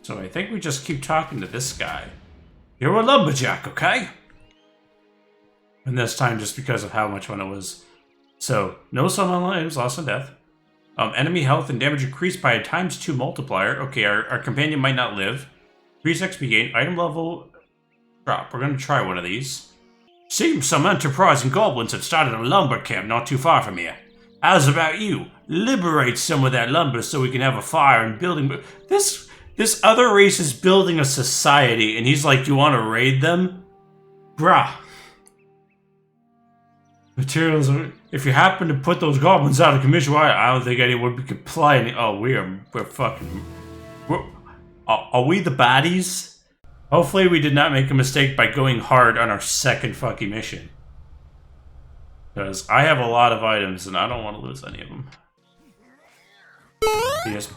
So I think we just keep talking to this guy. You're a lumberjack, okay? And this time just because of how much fun it was. So, no summon lives, lost on death. Enemy health and damage increased by a ×2 multiplier. Okay, our companion might not live. Increase XP gain, item level drop. We're gonna try one of these. Seems some enterprising goblins have started a lumber camp not too far from here. How's about you? Liberate some of that lumber so we can have a fire and building. This other race is building a society, and he's like, "Do you want to raid them?" Bruh. Materials. If you happen to put those goblins out of commission, I don't think anyone would comply. Oh, we're fucking. Are we the baddies? Hopefully, we did not make a mistake by going hard on our second fucking mission. Because I have a lot of items, and I don't want to lose any of them. Yes.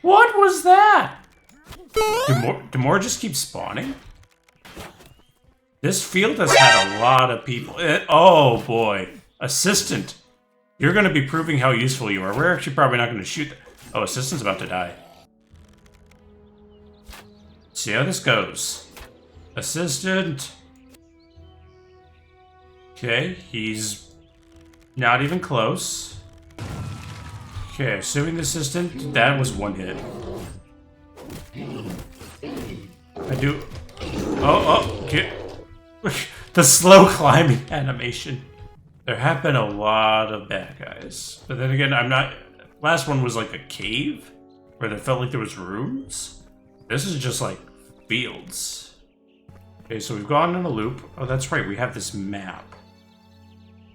What was that? Do more just keep spawning? This field has had a lot of people. Oh boy. Assistant. You're going to be proving how useful you are. We're actually probably not going to shoot. Oh, Assistant's about to die. See how this goes. Assistant. Okay, he's not even close. Okay, assuming the assistant, that was one hit. I do. Oh, okay. The slow climbing animation. There have been a lot of bad guys. But then again, I'm not. Last one was like a cave where there felt like there was rooms. This is just like fields. Okay, so we've gone in a loop. Oh, that's right, we have this map.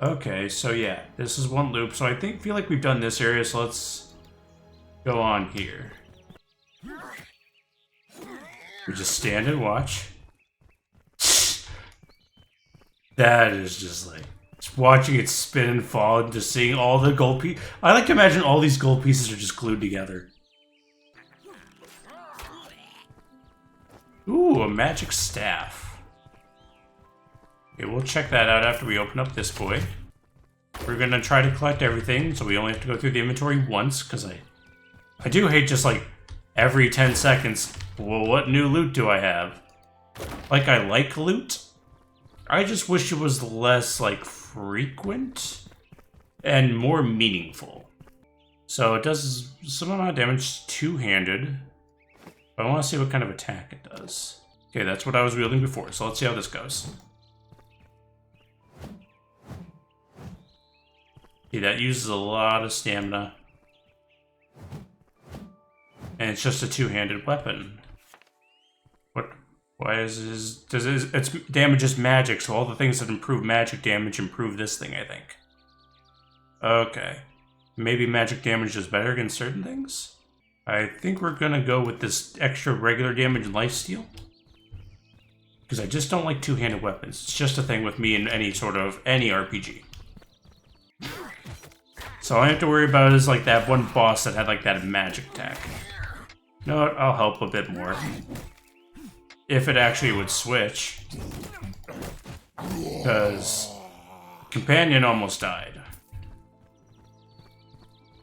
Okay, so yeah, this is one loop. So I feel like we've done this area, so let's go on here. We just stand and watch. That is just like, just watching it spin and fall and just seeing all the gold pieces. I like to imagine all these gold pieces are just glued together. Ooh, a magic staff. Okay, we'll check that out after we open up this boy. We're gonna try to collect everything, so we only have to go through the inventory once, because I do hate just like every 10 seconds, well, what new loot do I have? Like, I like loot. I just wish it was less, like, frequent and more meaningful. So it does some amount of damage two-handed, but I want to see what kind of attack it does. Okay, that's what I was wielding before, so let's see how this goes. Okay, that uses a lot of stamina. And it's just a two-handed weapon. Why is its damage is magic, so all the things that improve magic damage improve this thing, I think. Okay. Maybe magic damage is better against certain things? I think we're gonna go with this extra regular damage and lifesteal. Because I just don't like two-handed weapons. It's just a thing with me in any RPG. So all I have to worry about is like that one boss that had like that magic attack. You know what? I'll help a bit more. If it actually would switch. Because Companion almost died.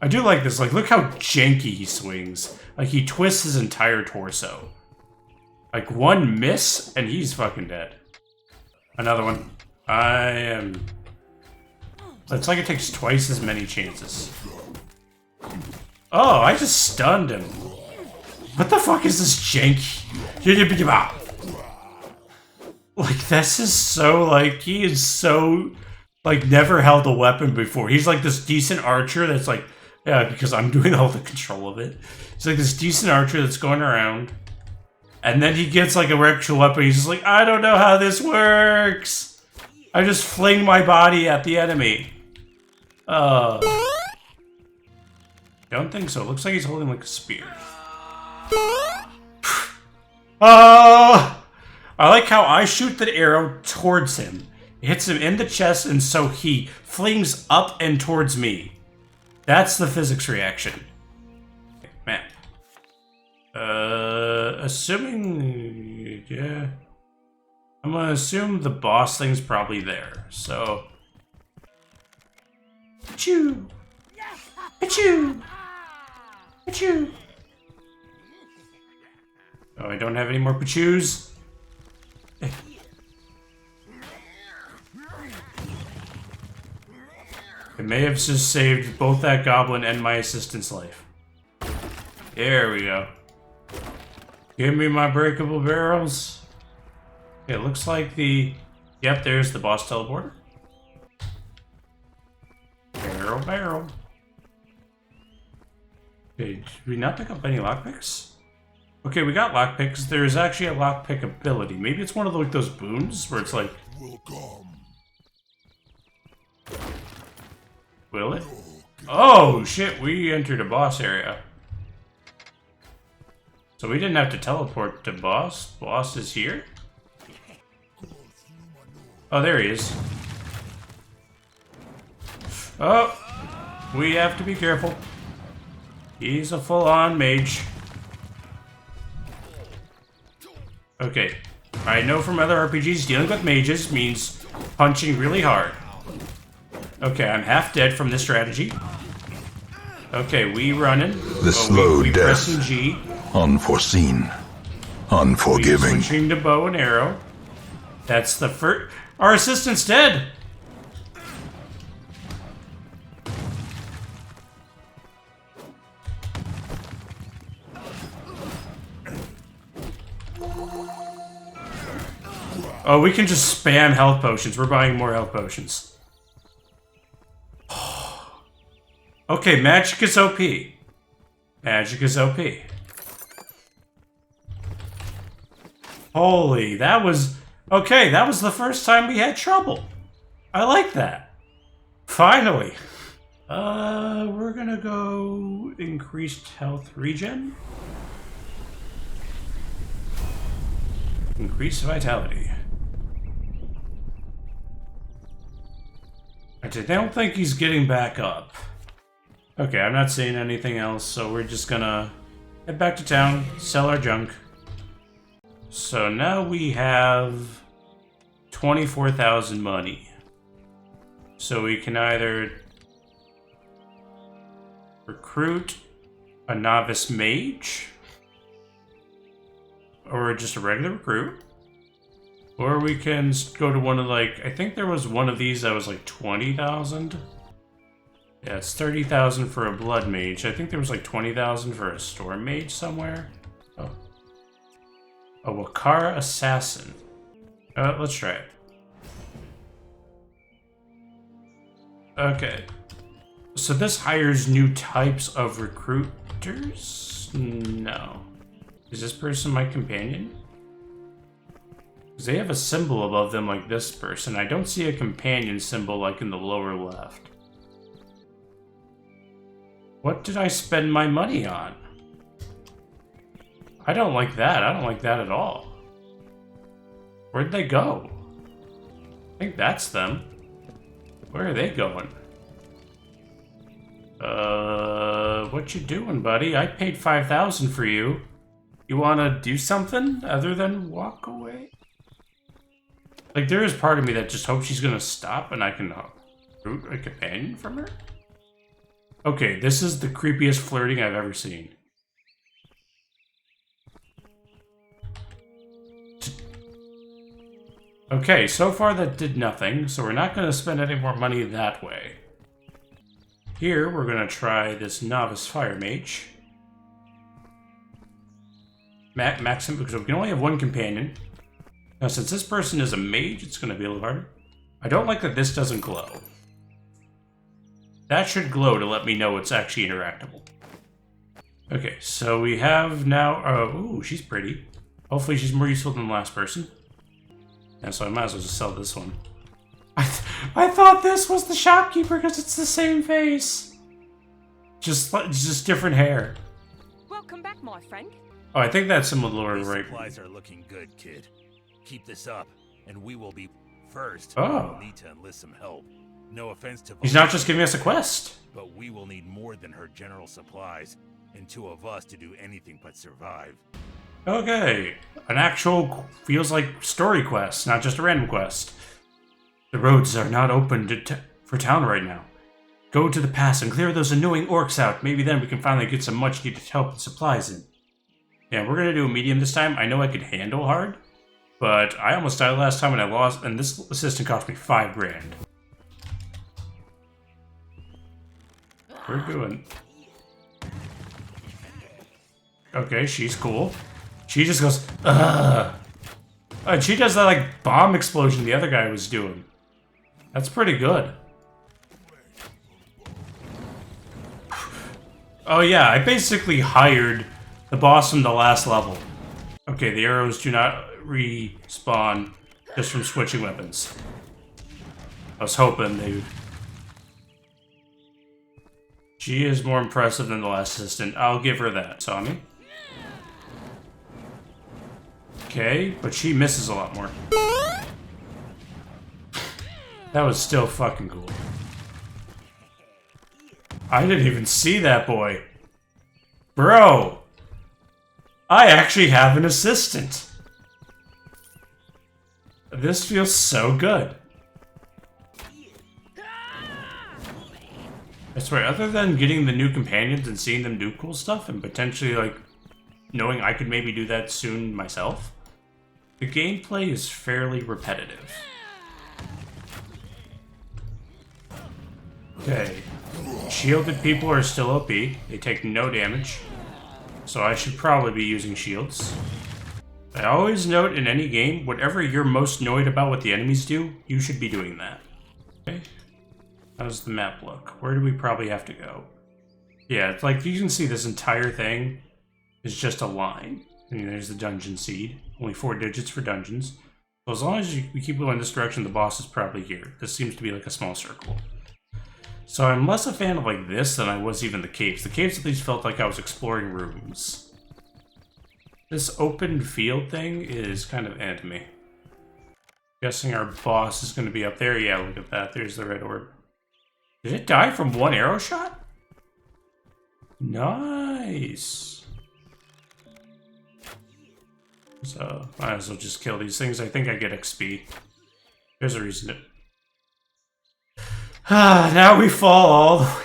I do like this. Like, look how janky he swings. Like, he twists his entire torso. Like, one miss, and he's fucking dead. Another one. It's like it takes twice as many chances. Oh, I just stunned him. What the fuck is this janky? Like, this is so, like, he is so, like, never held a weapon before. He's like this decent archer that's like, yeah, because I'm doing all the control of it. He's like this decent archer that's going around. And then he gets, like, a actual weapon. He's just like, I don't know how this works. I just fling my body at the enemy. Don't think so. Looks like he's holding, like, a spear. I like how I shoot the arrow towards him. It hits him in the chest, and so he flings up and towards me. That's the physics reaction. Man. Assuming... yeah. I'm gonna assume the boss thing's probably there, so... Achoo! Achoo! Achoo! Oh, I don't have any more Pachus. I may have just saved both that goblin and my assistant's life. There we go. Give me my breakable barrels. Okay, it looks like the... Yep, there's the boss teleporter. Barrel. Okay, did we not pick up any lockpicks? Okay, we got lockpicks. There's actually a lockpick ability. Maybe it's one of like those boons where it's like... Will it? Oh, shit, we entered a boss area. So we didn't have to teleport to boss. Boss is here? Oh, there he is. Oh, we have to be careful. He's a full-on mage. Okay, I know from other RPGs dealing with mages means punching really hard. Okay, I'm half dead from this strategy. Okay, we running. The slow we death. pressing G. Unforeseen. Unforgiving. We switching to bow and arrow. That's the first... Our assistant's dead! Oh, we can just spam health potions. We're buying more health potions. Okay, magic is OP. Magic is OP. Holy, that was... Okay, that was the first time we had trouble. I like that. Finally. We're gonna go increased health regen. Increased vitality. I don't think he's getting back up. Okay, I'm not seeing anything else, so we're just gonna head back to town, sell our junk. So now we have 24,000 money. So we can either recruit a novice mage, or just a regular recruit, or we can go to one of like, I think there was one of these that was like 20,000. Yeah, it's 30,000 for a blood mage. I think there was like 20,000 for a storm mage somewhere. Oh. A Wakara assassin. Let's try it. Okay. So this hires new types of recruiters? No. Is this person my companion? Because they have a symbol above them like this person. I don't see a companion symbol like in the lower left. What did I spend my money on? I don't like that. I don't like that at all. Where'd they go? I think that's them. Where are they going? What you doing, buddy? I paid 5,000 for you. You wanna do something other than walk away? Like, there is part of me that just hopes she's gonna stop and I can recruit a companion from her. Okay, this is the creepiest flirting I've ever seen. Okay, so far that did nothing, so we're not going to spend any more money that way. Here, we're going to try this novice fire mage. Maximum, because we can only have one companion. Now, since this person is a mage, it's going to be a little harder. I don't like that this doesn't glow. That should glow to let me know it's actually interactable. Okay, so we have now... ooh, she's pretty. Hopefully she's more useful than the last person. And so I might as well just sell this one. I thought this was the shopkeeper because it's the same face. Just different hair. Welcome back, my friend. Oh, I think that's some lower right. Supplies are looking good, kid. Keep this up, and we will be first. Oh. We'll need to enlist some help. No offense to... He's not just giving us a quest. But we will need more than her general supplies, and two of us to do anything but survive. Okay, an actual, feels like story quest, not just a random quest. The roads are not open for town right now. Go to the pass and clear those annoying orcs out. Maybe then we can finally get some much-needed help and supplies in. Yeah, we're gonna do a medium this time. I know I could handle hard, but I almost died last time and I lost, and this assistant cost me 5 grand. We're doing... Okay, she's cool. She just goes, ugh. And she does that, like, bomb explosion the other guy was doing. That's pretty good. Oh yeah, I basically hired the boss from the last level. Okay, the arrows do not respawn just from switching weapons. I was hoping they would... She is more impressive than the last assistant. I'll give her that. Saw me? Okay, but she misses a lot more. That was still fucking cool. I didn't even see that boy. Bro! I actually have an assistant. This feels so good. I swear, other than getting the new companions and seeing them do cool stuff and potentially, like, knowing I could maybe do that soon myself, the gameplay is fairly repetitive. Okay. Shielded people are still OP. They take no damage. So I should probably be using shields. I always note in any game, whatever you're most annoyed about what the enemies do, you should be doing that. Okay. How does the map look? Where do we probably have to go? Yeah, it's like you can see this entire thing is just a line. I mean, there's the dungeon seed. Only 4 digits for dungeons. So as long as we keep going this direction, the boss is probably here. This seems to be like a small circle. So I'm less a fan of like this than I was even the caves. The caves at least felt like I was exploring rooms. This open field thing is kind of to me. Guessing our boss is going to be up there. Yeah, look at that. There's the red orb. Did it die from 1 arrow shot? Nice. So, might as well just kill these things. I think I get XP. There's a reason to... now we fall all the way.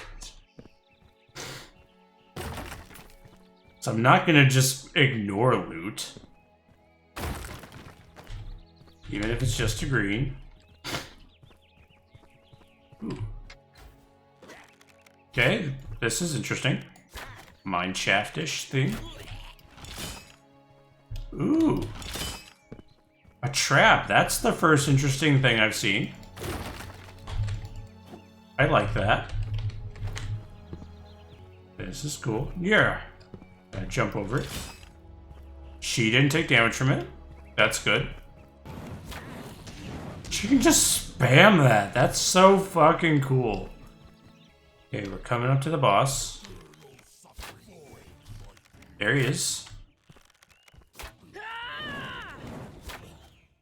So I'm not gonna just ignore loot. Even if it's just a green. Ooh. Okay, this is interesting. Mine shaftish thing. Ooh. A trap. That's the first interesting thing I've seen. I like that. This is cool. Yeah. Gotta jump over it. She didn't take damage from it. That's good. She can just spam that. That's so fucking cool. Okay, we're coming up to the boss. There he is.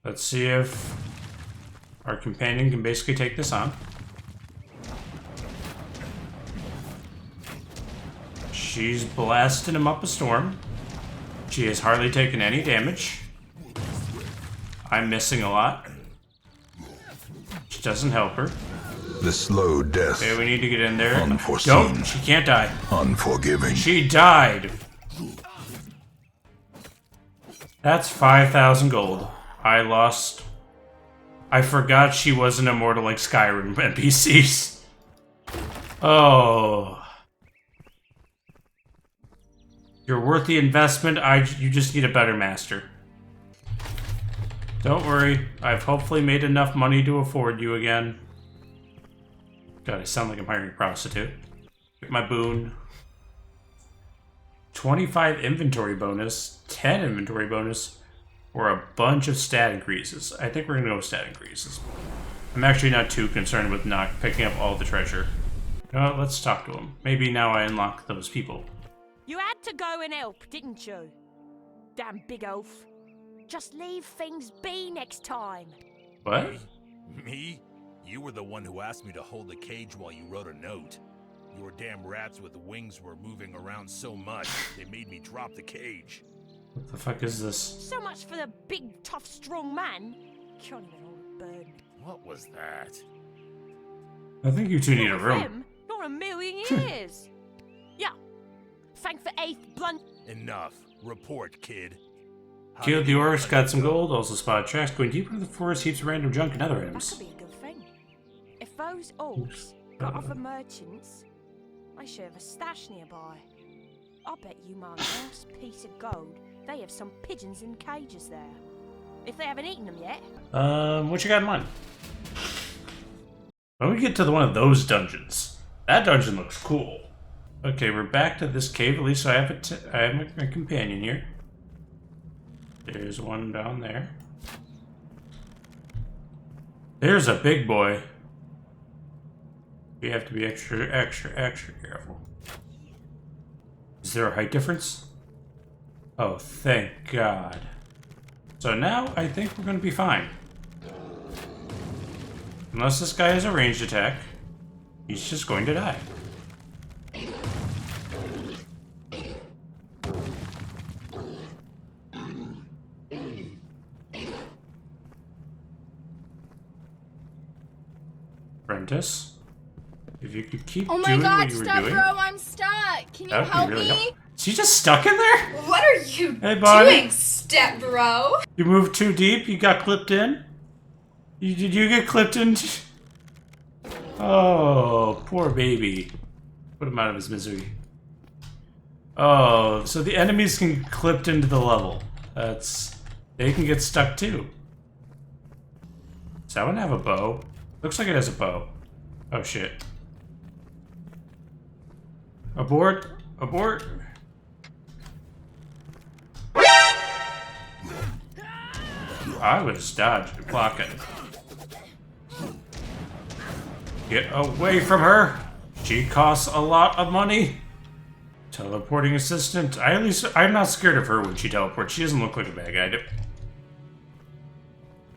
Let's see if our companion can basically take this on. She's blasting him up a storm. She has hardly taken any damage. I'm missing a lot. Which doesn't help her. The slow death. Okay, we need to get in there. Unforeseen. Don't! She can't die. Unforgiving. She died! That's 5,000 gold. I lost... I forgot she wasn't immortal like Skyrim NPCs. Oh... You're worth the investment. You just need a better master. Don't worry. I've hopefully made enough money to afford you again. God, I sound like I'm hiring a prostitute. Get my boon. 25 inventory bonus, 10 inventory bonus, or a bunch of stat increases. I think we're going to go with stat increases. I'm actually not too concerned with not picking up all the treasure. No, let's talk to him. Maybe now I unlock those people. You had to go and help, didn't you? Damn big oaf. Just leave things be next time. What? Me? You were the one who asked me to hold the cage while you wrote a note. Your damn rats with wings were moving around so much, they made me drop the cage. What the fuck is this? So much for the big, tough, strong man. Can't even hold a bird. What was that? I think you two need a Not room. him, not a million years. Yeah. Thank for 8th blunt. Enough. Report, kid. How Killed did the you orcs, get got some go? gold, also spotted tracks. Going deeper into the forest, heaps of random junk and other That items. could be a good thing. If those orcs got other merchants, they should have a stash nearby. I bet you my last piece of gold, they have some pigeons in cages there. If they haven't eaten them yet. What you got in mind? When we get to one of those dungeons, that dungeon looks cool. Okay, we're back to this cave. At least I have my companion here. There's one down there. There's a big boy. We have to be extra careful. Is there a height difference? Oh, thank God. So now I think we're going to be fine. Unless this guy has a ranged attack, he's just going to die. Apprentice, if you could keep Oh my doing god, what you were stop, doing, bro, I'm stuck. Can you that would help be really me? helpful. Is he just stuck in there? What are you Hey, buddy. doing, step bro? You moved too deep. You got clipped in. Did you get clipped in? Oh, poor baby. Put him out of his misery. Oh, so the enemies can get clipped into the level. They can get stuck too. Does that one have a bow? Looks like it has a bow. Oh shit. Abort! Abort! I would just dodge and block it. Get away from her! She costs a lot of money. Teleporting assistant. I'm not scared of her when she teleports. She doesn't look like a bad guy.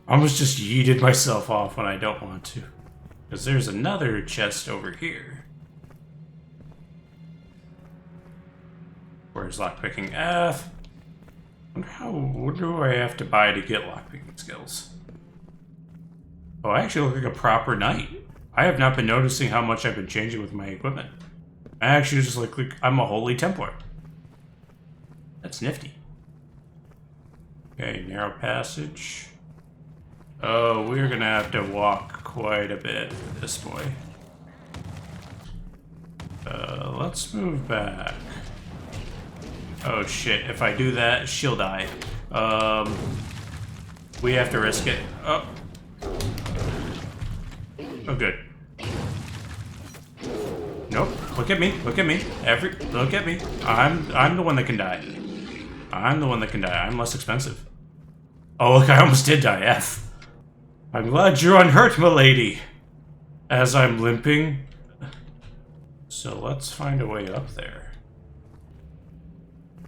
I almost just yeeted myself off when I don't want to. Because there's another chest over here. Where's lockpicking F? What do I have to buy to get lockpicking skills? Oh, I actually look like a proper knight. I have not been noticing how much I've been changing with my equipment. I actually just look like I'm a holy Templar. That's nifty. Okay, narrow passage. Oh, we're gonna have to walk quite a bit for this boy. Let's move back. Oh shit, if I do that, she'll die. We have to risk it. Oh. Oh, good. Nope. Look at me. Look at me. Look at me. I'm the one that can die. I'm the one that can die. I'm less expensive. Oh, look, I almost did die. F. I'm glad you're unhurt, milady. As I'm limping. So let's find a way up there.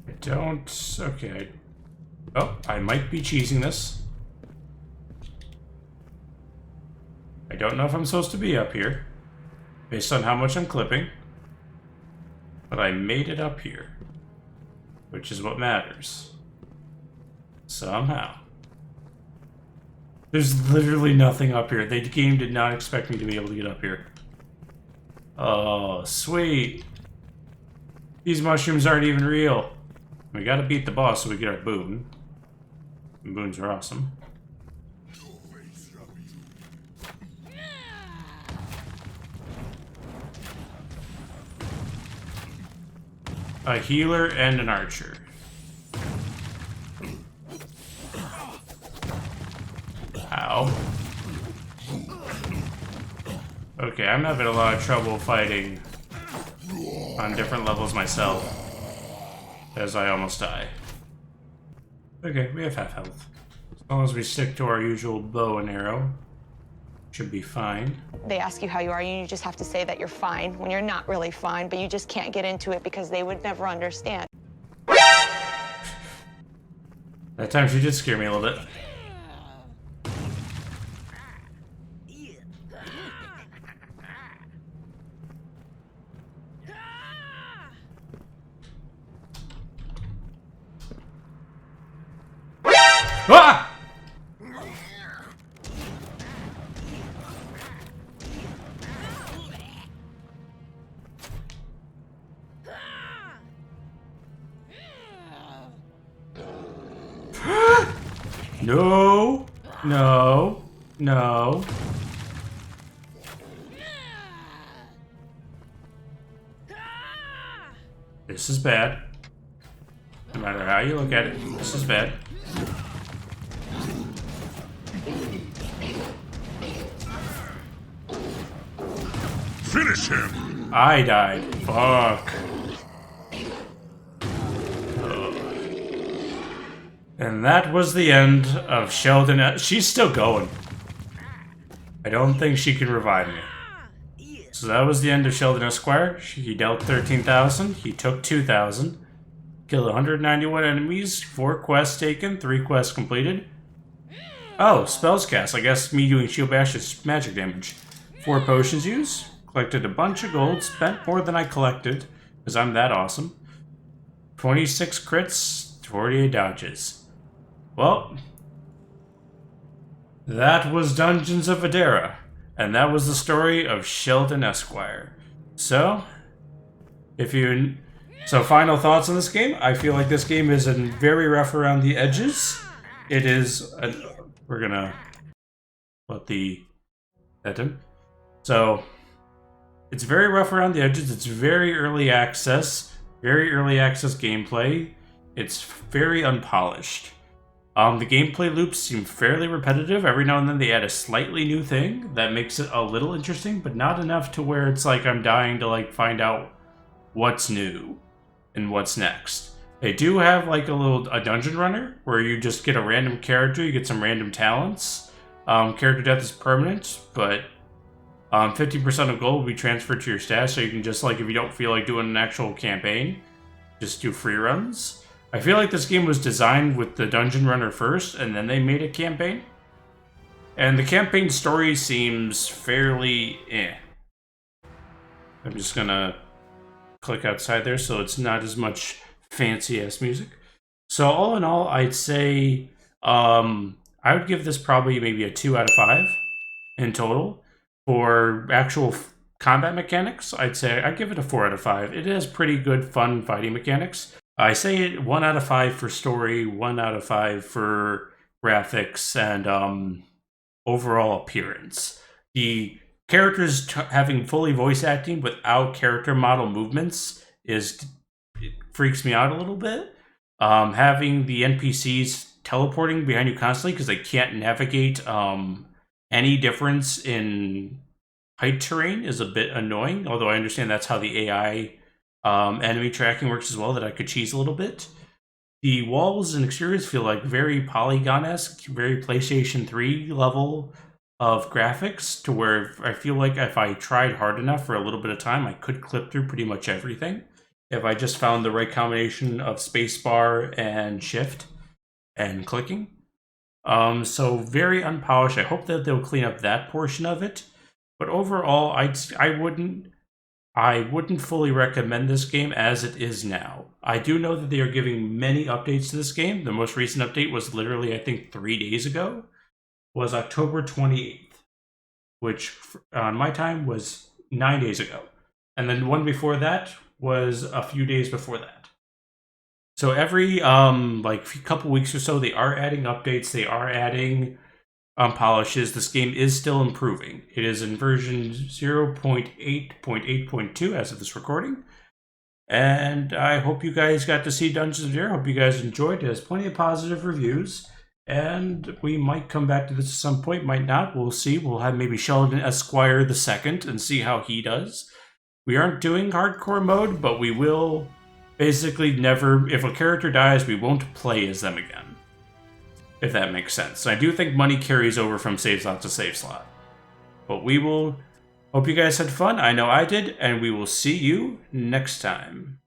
I don't... Okay. Oh, I might be cheesing this. I don't know if I'm supposed to be up here, based on how much I'm clipping. But I made it up here, which is what matters. Somehow. There's literally nothing up here. The game did not expect me to be able to get up here. Oh, sweet. These mushrooms aren't even real. We gotta beat the boss so we get our boon. And boons are awesome. A healer and an archer. Ow. Okay, I'm having a lot of trouble fighting on different levels myself, as I almost die. Okay, we have half health. As long as we stick to our usual bow and arrow, should be fine. They ask you how you are, and you just have to say that you're fine when you're not really fine, but you just can't get into it because they would never understand. That time she did scare me a little bit. Ah! No. No. No. This is bad. No matter how you look at it, this is bad. Finish him! I died. Fuck. And that was the end of Sheldon. She's still going. I don't think she can revive me. So that was the end of Sheldon Esquire. He dealt 13,000. He took 2,000. Killed 191 enemies. 4 quests taken. 3 quests completed. Oh, spells cast. I guess me doing shield bash is magic damage. 4 potions used. Collected a bunch of gold. Spent more than I collected. Because I'm that awesome. 26 crits. 48 dodges. Well, that was Dungeons of Edera, and that was the story of Sheldon Esquire. So, final thoughts on this game. I feel like this game is very rough around the edges. It is, we're gonna let that in. So, it's very rough around the edges. It's very early access gameplay. It's very unpolished. The gameplay loops seem fairly repetitive. Every now and then they add a slightly new thing that makes it a little interesting, but not enough to where it's like I'm dying to like find out what's new and what's next. They do have like a dungeon runner where you just get a random character, you get some random talents. Character death is permanent, but 50% of gold will be transferred to your stash, so you can just like, if you don't feel like doing an actual campaign, just do free runs. I feel like this game was designed with the dungeon runner first, and then they made a campaign. And the campaign story seems fairly I'm just gonna click outside there so it's not as much fancy-ass music. So all in all, I'd say I would give this probably maybe a 2 out of 5 in total. For actual combat mechanics, I'd say I'd give it a 4 out of 5. It has pretty good, fun fighting mechanics. I say it 1 out of 5 for story, 1 out of 5 for graphics, and overall appearance. The characters having fully voice acting without character model movements it freaks me out a little bit. Having the NPCs teleporting behind you constantly because they can't navigate any difference in height terrain is a bit annoying, although I understand that's how the AI enemy tracking works as well, that I could cheese a little bit. The walls and exteriors feel like very Polygon-esque, very PlayStation 3 level of graphics, to where I feel like if I tried hard enough for a little bit of time, I could clip through pretty much everything. If I just found the right combination of spacebar and shift and clicking. So very unpolished. I hope that they'll clean up that portion of it. But overall, I wouldn't fully recommend this game as it is now. I do know that they are giving many updates to this game. The most recent update was literally, I think, 3 days ago. Was October 28th, which on my time was 9 days ago. And then one before that was a few days before that. So every couple weeks or so, they are adding updates. They are adding polishes. This game is still improving. It is in version 0.8.8.2 as of this recording. And I hope you guys got to see Dungeons of Edera. Hope you guys enjoyed. It has plenty of positive reviews. And we might come back to this at some point, might not. We'll see. We'll have maybe Sheldon Esquire II and see how he does. We aren't doing hardcore mode, but we will basically never, if a character dies, we won't play as them again. If that makes sense. I do think money carries over from save slot to save slot. But we will, hope you guys had fun. I know I did, and we will see you next time.